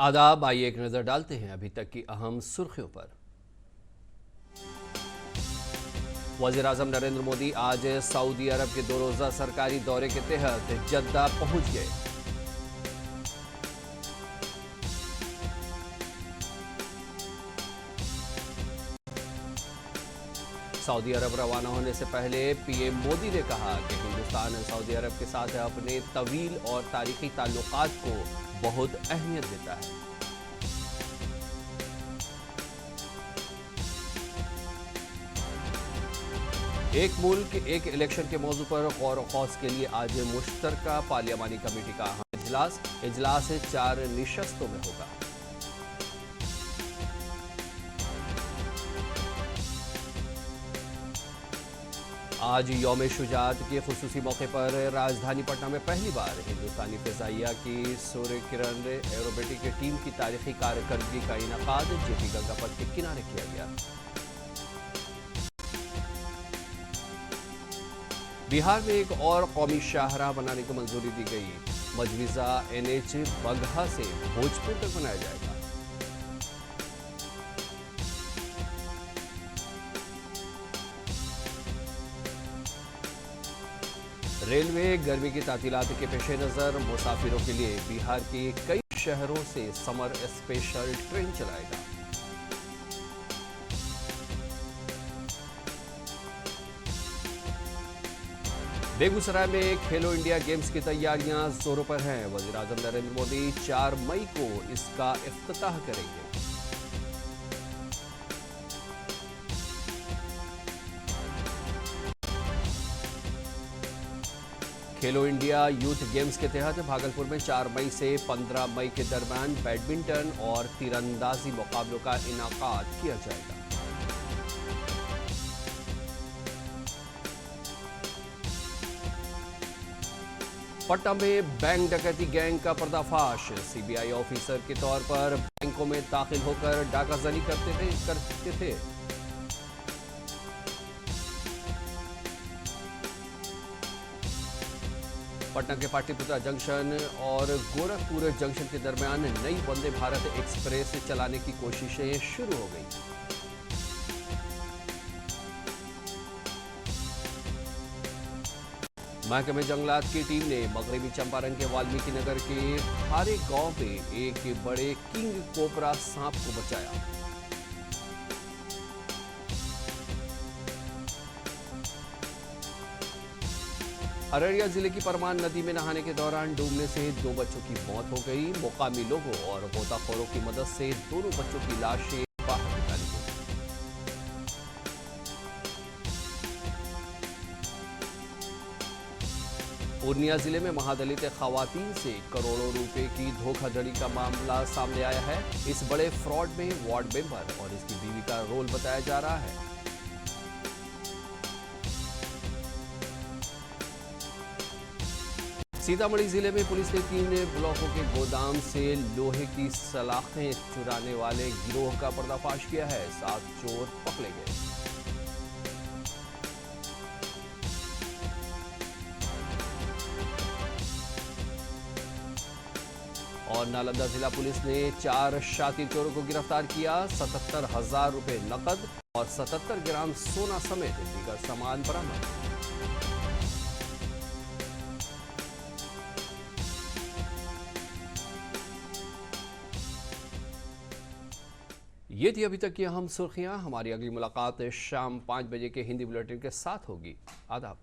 आदाब, आइए एक नजर डालते हैं अभी तक की अहम सुर्खियों पर। वज़ीर-ए-आज़म नरेंद्र मोदी आज सऊदी अरब के 2 रोज़ा सरकारी दौरे के तहत जद्दा पहुंच गए। सऊदी अरब रवाना होने से पहले पीएम मोदी ने कहा कि हिंदुस्तान सऊदी अरब के साथ अपने तवील और तारीखी ताल्लुकात को बहुत अहमियत देता है। एक मुल्क एक इलेक्शन के मौजू पर गौर व खौस के लिए आज मुश्तरका पार्लियामानी कमेटी का अहम इजलास 4 निशस्तों में होगा। आज यौम शुजात के खुसूसी मौके पर राजधानी पटना में पहली बार हिंदुस्तानी फिजाइया की सूर्य किरण एरोबेटिक टीम की तारीखी कारकर्दगी का इनेकाद जेपी गंगापथ के किनारे किया गया। बिहार में एक और कौमी शाहराह बनाने को मंजूरी दी गई। मजविजा NH बगहा से भोजपुर तक बनाया जाएगा। रेलवे गर्मी की तातीलात के पेश नजर मुसाफिरों के लिए बिहार के कई शहरों से समर स्पेशल ट्रेन चलाएगा। बेगूसराय में खेलो इंडिया गेम्स की तैयारियां जोरों पर हैं। वज़ीर-ए-आज़म नरेंद्र मोदी 4 मई को इसका इफ्तिताह करेंगे। खेलो इंडिया यूथ गेम्स के तहत भागलपुर में 4 मई से 15 मई के दरमियान बैडमिंटन और तीरंदाजी मुकाबलों का इनाकाद किया जाएगा। पटना में बैंक डकैती गैंग का पर्दाफाश। सीबीआई ऑफिसर के तौर पर बैंकों में दाखिल होकर डाकाजनी करते थे। पटना के पाटलिपुत्रा जंक्शन और गोरखपुर जंक्शन के दरमियान नई वंदे भारत एक्सप्रेस चलाने की कोशिशें शुरू हो गई। महकमे जंगलात की टीम ने मगरबी चंपारण के वाल्मीकि नगर के हारे गांव में एक बड़े किंग कोबरा सांप को बचाया। अररिया जिले की परमान नदी में नहाने के दौरान डूबने से 2 बच्चों की मौत हो गई। मुकामी लोगों और गोताखोरों की मदद से दोनों बच्चों की लाशें बाहर निकाली गई। पूर्णिया जिले में महादलित खवातीन से करोड़ों रुपए की धोखाधड़ी का मामला सामने आया है। इस बड़े फ्रॉड में वार्ड मेंबर और इसकी बीवी का रोल बताया जा रहा है। सीतामढ़ी जिले में पुलिस ने 3 ब्लॉकों के गोदाम से लोहे की सलाखें चुराने वाले गिरोह का पर्दाफाश किया है। 7 चोर पकड़े गए। और नालंदा जिला पुलिस ने 4 शातिर चोरों को गिरफ्तार किया। 77,000 रुपए नकद और 77 ग्राम सोना समेत दीगर सामान बरामद। ये थी अभी तक की अहम सुर्खियां। हमारी अगली मुलाकात शाम 5 बजे के हिंदी बुलेटिन के साथ होगी। आदाब।